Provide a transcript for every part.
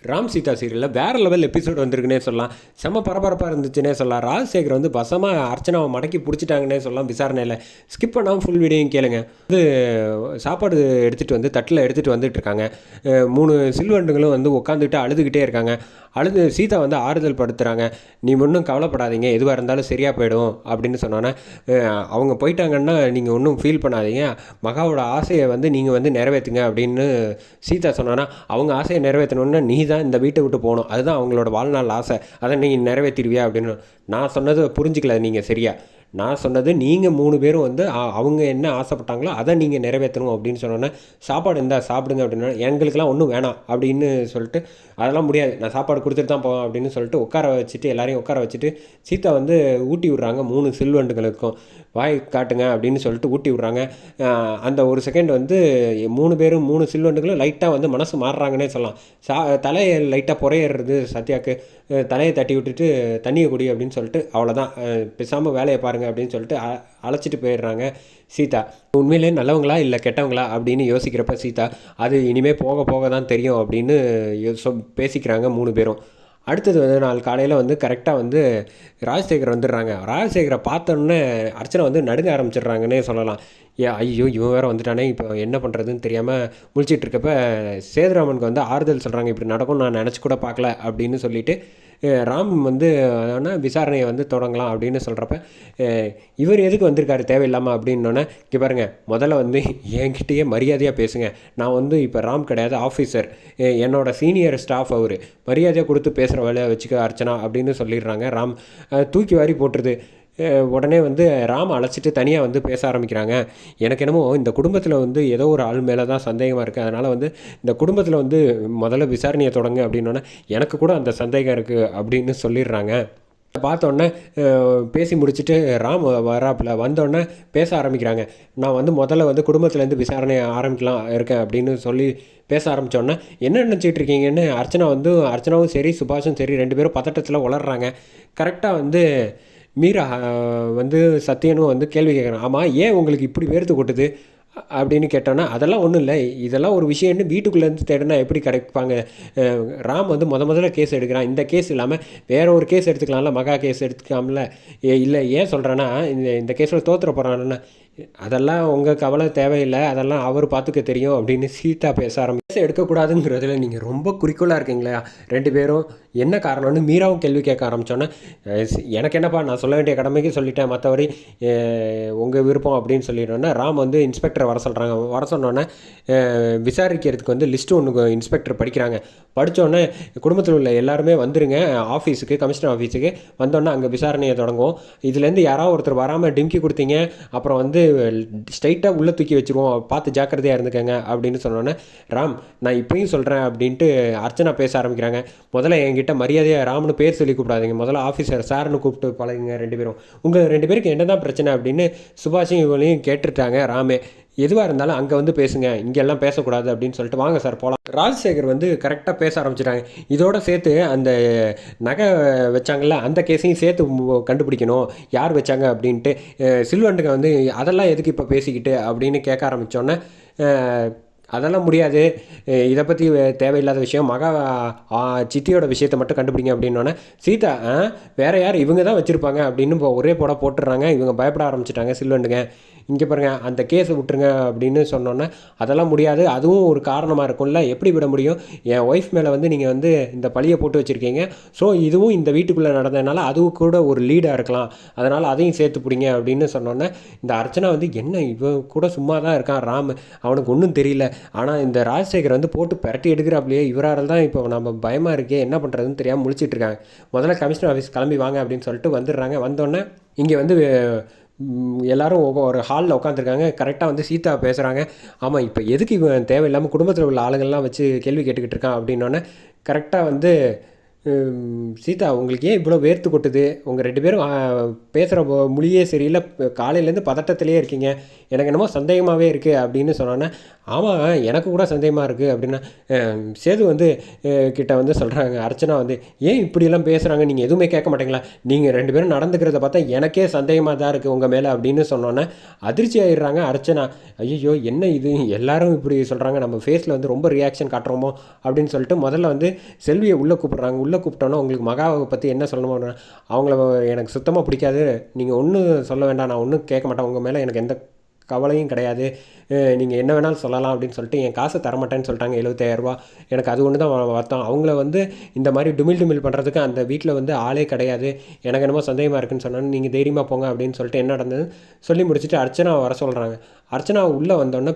ராம் சீதா சீரியலில் வேறு level episode வந்திருக்குன்னே சொல்லலாம். செம்ம பரபரப்பாக இருந்துச்சுன்னே சொல்லலாம். ராஜசேகர் வந்து வசமாக அர்ச்சனாவை மடக்கி பிடிச்சிட்டாங்கன்னே சொல்லலாம். விசாரணையில் ஸ்கிப் பண்ணாமல் ஃபுல் வீடியோயும் கேளுங்க. வந்து சாப்பாடு எடுத்துகிட்டு வந்து தட்டில் எடுத்துகிட்டு வந்துட்டு இருக்காங்க. 3 சில்வண்டுங்களும் வந்து உட்காந்துக்கிட்டு அழுதுகிட்டே இருக்காங்க. சீதா வந்து ஆறுதல் படுத்துகிறாங்க. நீ ஒன்றும் கவலைப்படாதீங்க, எதுவாக இருந்தாலும் சரியாக போயிடும் அப்படின்னு சொன்னோன்னே, அவங்க போயிட்டாங்கன்னா நீங்கள் ஒன்றும் ஃபீல் பண்ணாதீங்க, மகாவோட ஆசையை வந்து நீங்கள் வந்து நிறைவேற்றுங்க அப்படின்னு சீதா சொன்னான்னா, அவங்க ஆசையை நிறைவேற்றணுன்னா நீ தான் இந்த வீட்டை விட்டு போகணும், அதுதான் அவங்களோட வாழ்நாள் ஆசை, அதை நீங்கள் நிறைவேற்றிடுவியா அப்படின்னு. நான் சொன்னதை புரிஞ்சிக்கல நீங்கள் சரியா. நான் சொன்னது நீங்கள் 3 பேரும் வந்து அவங்க என்ன ஆசைப்பட்டாங்களோ அதை நீங்கள் நிறைவேற்றணும் அப்படின்னு சொன்னோன்னே, சாப்பாடு இருந்தால் சாப்பிடுங்க அப்படின்னா, எங்களுக்கெல்லாம் ஒன்றும் வேணாம் அப்படின்னு சொல்லிட்டு, அதெல்லாம் முடியாது, நான் சாப்பாடு கொடுத்துட்டு தான் போவேன் அப்படின்னு சொல்லிட்டு உட்கார வச்சுட்டு எல்லாரையும் உட்கார வச்சுட்டு சீதா வந்து ஊட்டி விட்றாங்க 3 சில்வண்டுகளுக்கும். வாய் காட்டுங்க அப்படின்னு சொல்லிட்டு ஊட்டி விட்றாங்க. அந்த ஒரு செகண்ட் வந்து 3 பேரும் 3 சில்வண்டுகளும் லைட்டாக வந்து மனசு மாறுறாங்கன்னே சொல்லலாம். தலையை லைட்டாக புறையிறது சத்யாவுக்கு. தலையை தட்டி விட்டுட்டு தண்ணியை குடி அப்படின்னு சொல்லிட்டு, அவ்வளோதான், பேசாமல் வேலையை பாருங்கள் அப்படின்னு சொல்லிட்டு அழைச்சிட்டு போயிடுறாங்க சீதா. உண்மையிலே நல்லவங்களா இல்லை கெட்டவங்களா அப்படின்னு யோசிக்கிறப்ப சீதா, அது இனிமேல் போக போக தான் தெரியும் அப்படின்னு பேசிக்கிறாங்க 3 பேரும். அடுத்தது வந்து நாள் காலையில் வந்து கரெக்டாக வந்து ராஜசேகர் வந்துடுறாங்க. ராஜசேகரை பார்த்தோன்னே அர்ச்சனை வந்து நடுங்க ஆரம்பிச்சிடுறாங்கன்னே சொல்லலாம். ஐயோ இவன் வேறு வந்துட்டானே, இப்போ என்ன பண்ணுறதுன்னு தெரியாமல் முழிச்சிட்டு இருக்கப்ப சேதுராமனுக்கு வந்து ஆறுதல் சொல்கிறாங்க. இப்படி நடக்கும் நான் நினச்சி கூட பார்க்கல அப்படின்னு சொல்லிட்டு ராம் வந்து ஆனால் விசாரணையை வந்து தொடங்கலாம் அப்படின்னு சொல்கிறப்ப, இவர் எதுக்கு வந்திருக்காரு தேவையில்லாமல் அப்படின்னோடனே, இங்கே பாருங்கள், முதல்ல வந்து என்கிட்டயே மரியாதையாக பேசுங்க, நான் வந்து இப்போ ராம் கிடையாது, ஆஃபீஸர், என்னோடய சீனியர் ஸ்டாஃப், அவர் மரியாதையாக கொடுத்து பேசுகிற வேலையை வச்சுக்க அர்ச்சனா அப்படின்னு சொல்லிடுறாங்க. ராம் தூக்கி வாரி போட்டுருது. உடனே வந்து ராம் அழைச்சிட்டு தனியாக வந்து பேச ஆரம்பிக்கிறாங்க. எனக்கு என்னமோ இந்த குடும்பத்தில் வந்து ஏதோ ஒரு ஆள் மேலே தான் சந்தேகமாக இருக்குது, அதனால் வந்து இந்த குடும்பத்தில் வந்து முதல்ல விசாரணையை தொடங்க அப்படின்னோடனே, எனக்கு கூட அந்த சந்தேகம் இருக்குது அப்படின்னு சொல்லிடுறாங்க. பார்த்தோன்னே பேசி முடிச்சுட்டு ராம் வராப்பில் வந்தோடனே பேச ஆரம்பிக்கிறாங்க. நான் வந்து முதல்ல வந்து குடும்பத்துலேருந்து விசாரணையை ஆரம்பிக்கலாம் இருக்கேன் அப்படின்னு சொல்லி பேச ஆரம்பித்தோன்னே, என்ன நினச்சிட்டு இருக்கீங்கன்னு அர்ச்சனாவும் சரி சுபாஷும் சரி 2 பேரும் பதட்டத்தில் உளர்றாங்க. கரெக்டாக வந்து மீரா வந்து சத்யனும் வந்து கேள்வி கேட்குறான். ஆமாம், ஏன் உங்களுக்கு இப்படி வேர்த்து கொட்டுது அப்படின்னு கேட்டோன்னா, அதெல்லாம் ஒன்றும் இல்லை, இதெல்லாம் ஒரு விஷயம்னு வீட்டுக்குள்ளேருந்து தேடினா எப்படி கிடைப்பாங்க. ராம் வந்து முதல்ல கேஸ் எடுக்கிறான், இந்த கேஸ் இல்லாமல் வேற ஒரு கேஸ் எடுத்துக்கலாம்ல, மகா கேஸ் எடுத்துக்காமல. இல்லை, ஏன் சொல்கிறேன்னா இந்த கேஸில் தோற்றுற போகிறான்னா, அதெல்லாம் உங்கள் கவலை தேவையில்லை, அதெல்லாம் அவர் பார்த்துக்க தெரியும் அப்படின்னு சீதா பேச ஆரம்பிச்சு. எடுக்கக்கூடாதுங்கிறதுல நீங்கள் ரொம்ப குறிக்கோளாக இருக்கீங்களா 2 பேரும், என்ன காரணம்னு மீராவும் கேள்வி கேட்க ஆரம்பித்தோன்னே, எனக்கு என்னப்பா, நான் சொல்ல வேண்டிய கடமைக்கு சொல்லிட்டேன், மற்றவரை உங்கள் விருப்பம் அப்படின்னு சொல்லிட்டோன்னே ராம் வந்து இன்ஸ்பெக்டரை வர சொல்கிறாங்க. வர சொன்னோன்னே விசாரிக்கிறதுக்கு வந்து லிஸ்ட்டு ஒன்று இன்ஸ்பெக்டர் படிக்கிறாங்க. படித்தோடனே குடும்பத்தில் உள்ள எல்லாருமே வந்துருங்க ஆஃபீஸுக்கு, கமிஷனர் ஆஃபீஸுக்கு வந்தோன்னே அங்கே விசாரணையை தொடங்குவோம். இதுலேருந்து யாராவது ஒருத்தர் வராமல் டிம்கி கொடுத்தீங்க, அப்புறம் வந்து ஸ்ட்ரைட்டாக உள்ளே தூக்கி வச்சுருவோம், பார்த்து ஜாக்கிரதையாக இருந்துக்கங்க அப்படின்னு சொன்னோன்னே, ராம் நான் இப்பயும் சொல்கிறேன் அப்படின்ட்டு அர்ச்சனா பேச ஆரம்பிக்கிறாங்க. முதல்ல என்கிட்ட மரியாதையாக ராம்னு பேர் சொல்லி கூப்பிடாதீங்க, முதல்ல ஆஃபீஸர் சார்னு கூப்பிட்டு பழகுங்க 2 பேரும், உங்கள் 2 பேருக்கு என்ன தான் பிரச்சனை அப்படின்னு சுபாஷையும் இவங்களையும் கேட்டுட்டாங்க ராமே. எதுவாக இருந்தாலும் அங்கே வந்து பேசுங்க, இங்கெல்லாம் பேசக்கூடாது அப்படின்னு சொல்லிட்டு, வாங்க சார் போகலாம். ராஜசேகர் வந்து கரெக்டாக பேச ஆரம்பிச்சிட்டாங்க. இதோட சேர்த்து அந்த நகை வச்சாங்கள்ல அந்த கேஸையும் சேர்த்து கண்டுபிடிக்கணும் யார் வச்சாங்க அப்படின்ட்டு. சில்வண்டுங்க வந்து அதெல்லாம் எதுக்கு இப்போ பேசிக்கிட்டு அப்படின்னு கேட்க ஆரம்பித்தோன்னே, அதெல்லாம் முடியாது, இதை பற்றி தேவையில்லாத விஷயம், மகா சித்தியோட விஷயத்தை மட்டும் கண்டுபிடிங்க அப்படின்னோடனே, சீதா வேறு யார், இவங்க தான் வச்சுருப்பாங்க அப்படின்னு ஒரே போட்டுடுறாங்க. இவங்க பயப்பட ஆரம்பிச்சிட்டாங்க சில்வண்டுங்க. இங்கே பாருங்கள், அந்த கேஸை விட்டுருங்க அப்படின்னு சொன்னோன்னே, அதெல்லாம் முடியாது, அதுவும் ஒரு காரணமாக இருக்கும்ல, எப்படி விட முடியும், என் ஒய்ஃப் மேலே வந்து நீங்கள் வந்து இந்த பழியை போட்டு வச்சுருக்கீங்க, ஸோ இதுவும் இந்த வீட்டுக்குள்ளே நடந்ததுனால அதுவும் கூட ஒரு லீடாக இருக்கலாம், அதனால் அதையும் சேர்த்து பிடிங்க அப்படின்னு சொன்னோன்னே, இந்த அர்ச்சனா வந்து என்ன இவன் கூட சும்மா தான் இருக்கான் ராம், அவனுக்கு ஒன்றும் தெரியல, ஆனால் இந்த ராஜசேகர் வந்து போட்டு பிரட்டி எடுக்கிறாப்லையே, இவரால் தான் இப்போ நம்ம பயமாக இருக்கே, என்ன பண்ணுறதுன்னு தெரியாமல் முழிச்சிட்டு இருக்காங்க. முதல்ல கமிஷனர் ஆஃபீஸ் கிளம்பி வாங்க அப்படின்னு சொல்லிட்டு வந்துடுறாங்க. வந்தோடனே இங்கே வந்து எல்லோரும் ஒரு ஹாலில் உட்காந்துருக்காங்க. கரெக்டாக வந்து சீதா பேசுகிறாங்க. ஆமாம், இப்போ எதுக்கு இவன் தேவையில்லாமல் குடும்பத்தில் உள்ள ஆளுங்கள்லாம் வச்சு கேள்வி கேட்டுக்கிட்டு இருக்கான் அப்படின்னோடனே, கரெக்டாக வந்து சீதா உங்களுக்கு ஏன் இவ்வளோ வேர்த்து கொட்டுது? உங்கள் 2 பேரும் பேசுகிற மொழியே சரியில்லை, காலையிலேருந்து பதட்டத்திலே இருக்கீங்க, எனக்கு என்னமோ சந்தேகமாகவே இருக்குது அப்படின்னு சொன்னோன்னே, ஆமாம் எனக்கு கூட சந்தேகமாக இருக்குது அப்படின்னா சேது வந்து கிட்ட வந்து சொல்கிறாங்க அர்ச்சனா வந்து, ஏன் இப்படியெல்லாம் பேசுகிறாங்க, நீங்கள் எதுவுமே கேட்க மாட்டீங்களா, நீங்கள் 2 பேரும் நடந்துக்கிறத பார்த்தா எனக்கே சந்தேகமாக தான் இருக்குது உங்கள் மேலே அப்படின்னு சொன்னோன்னே அதிர்ச்சி ஆகிடுறாங்க அர்ச்சனா. ஐயோ என்ன இது எல்லாரும் இப்படி சொல்கிறாங்க, நம்ம ஃபேஸில் வந்து ரொம்ப ரியாக்ஷன் காட்டுறோமோ அப்படின்னு சொல்லிட்டு முதல்ல வந்து செல்வியை உள்ளே கூப்பிட்றாங்க. உள்ளே கூப்பிட்டோன்னா உங்களுக்கு மகாவை பற்றி என்ன சொல்லணுமோ அவங்கள எனக்கு சுத்தமாக பிடிக்காது, நீங்கள் ஒன்றும் சொல்ல வேண்டாம், நான் ஒன்றும் கேட்க மாட்டேன், உங்கள் மேலே எனக்கு எந்த கவலையும் கிடையாது, நீங்கள் என்ன வேணாலும் சொல்லலாம் அப்படின்னு சொல்லிட்டு என் காசை தரமாட்டேன்னு சொல்லிட்டாங்க 75,000 எனக்கு அது ஒன்று தான் வருத்தம். அவங்கள வந்து இந்த மாதிரி டுமில் பண்ணுறதுக்கு அந்த வீட்டில் வந்து ஆளே கிடையாது, எனக்கு என்னமோ சந்தேகமாக இருக்குன்னு சொன்னாலும் நீங்கள் தைரியமாக போங்க அப்படின்னு சொல்லிட்டு என்ன நடந்தது சொல்லி முடிச்சுட்டு அர்ச்சனா வர சொல்கிறாங்க. அர்ச்சனா உள்ளே வந்தோடனே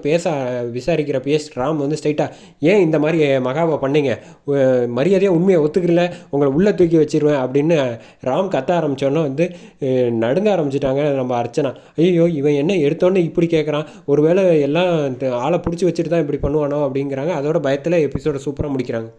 விசாரிக்கிற ராம் வந்து ஸ்ட்ரைட்டாக ஏன் இந்த மாதிரி மகாவை பண்ணீங்க, மரியாதையாக உண்மையை ஒத்துக்கல, உங்களை உள்ளே தூக்கி வச்சிருவேன் அப்படின்னு ராம் கத்த ஆரம்பித்தோன்னே வந்து நடுங்க ஆரம்பிச்சிட்டாங்க நம்ம அர்ச்சனா. ஐயோ இவன் என்ன எடுத்தோன்னே இப்படி கேட்குறான், ஒருவேளை எல்லாம் ஆளை பிடிச்சி வச்சுட்டு தான் இப்படி பண்ணுவானோ அப்படிங்கிறாங்க. அதோட பயத்தில் எபிசோட சூப்பராக முடிக்கிறாங்க.